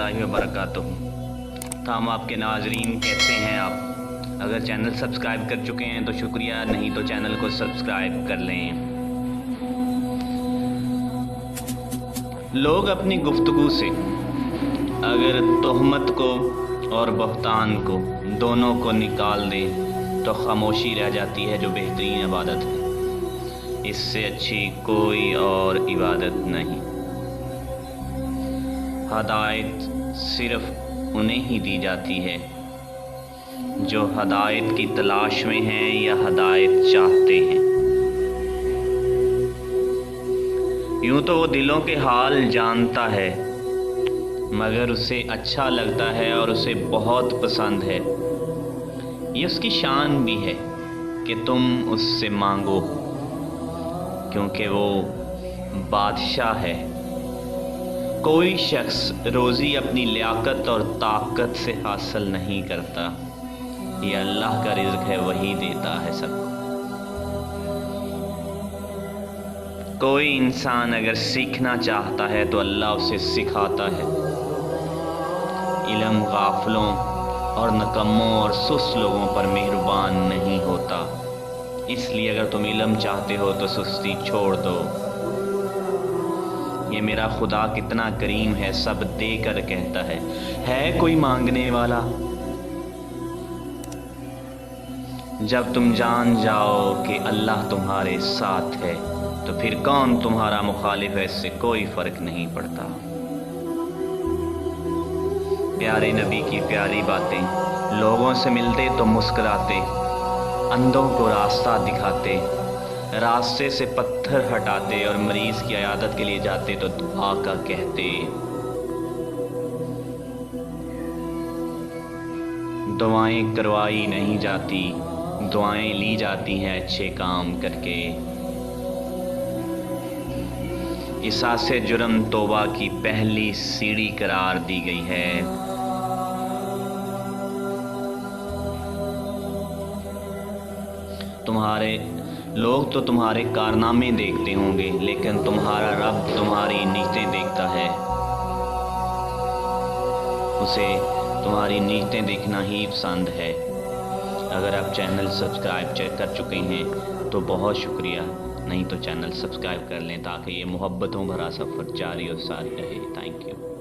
रहमतुल्लाहि व बरकातुहू। तमाम आपके नाजरीन कैसे हैं आप? अगर चैनल सब्सक्राइब कर चुके हैं तो शुक्रिया, नहीं तो चैनल को सब्सक्राइब कर लें। लोग अपनी गुफ्तगू से अगर तोहमत को और बहतान को दोनों को निकाल दें तो खामोशी रह जाती है जो बेहतरीन इबादत है। इससे अच्छी कोई और इबादत नहीं। हदायत सिर्फ उन्हें ही दी जाती है जो हदायत की तलाश में हैं या हदायत चाहते हैं। यूं तो वो दिलों के हाल जानता है, मगर उसे अच्छा लगता है और उसे बहुत पसंद है। ये उसकी शान भी है कि तुम उससे मांगो, क्योंकि वो बादशाह है। कोई शख्स रोज़ी अपनी लियाकत और ताकत से हासिल नहीं करता। ये अल्लाह का रिज़्क़ है, वही देता है सबको। कोई इंसान अगर सीखना चाहता है तो अल्लाह उसे सिखाता है। इल्म गाफलों और नकम्मों और सुस्त लोगों पर मेहरबान नहीं होता। इसलिए अगर तुम इल्म चाहते हो तो सुस्ती छोड़ दो। ये मेरा खुदा कितना करीम है, सब दे कर कहता है कोई मांगने वाला? जब तुम जान जाओ कि अल्लाह तुम्हारे साथ है तो फिर कौन तुम्हारा मुखालिफ है, इससे कोई फ़र्क नहीं पड़ता। प्यारे नबी की प्यारी बातें, लोगों से मिलते तो मुस्कुराते, अंधों को रास्ता दिखाते, रास्ते से पत्थर हटाते और मरीज़ की इयादत के लिए जाते तो दुआ का कहते। दुआएं करवाई नहीं जाती, दुआएं ली जाती हैं अच्छे काम करके। इसासे जुर्म तौबा की पहली सीढ़ी करार दी गई है। तुम्हारे लोग तो तुम्हारे कारनामे देखते होंगे, लेकिन तुम्हारा रब तुम्हारी नीयतें देखता है। उसे तुम्हारी नीयतें देखना ही पसंद है। अगर आप चैनल सब्सक्राइब कर चुके हैं तो बहुत शुक्रिया, नहीं तो चैनल सब्सक्राइब कर लें ताकि ये मोहब्बतों भरा सफ़र जारी और सारी रहे। Thank you.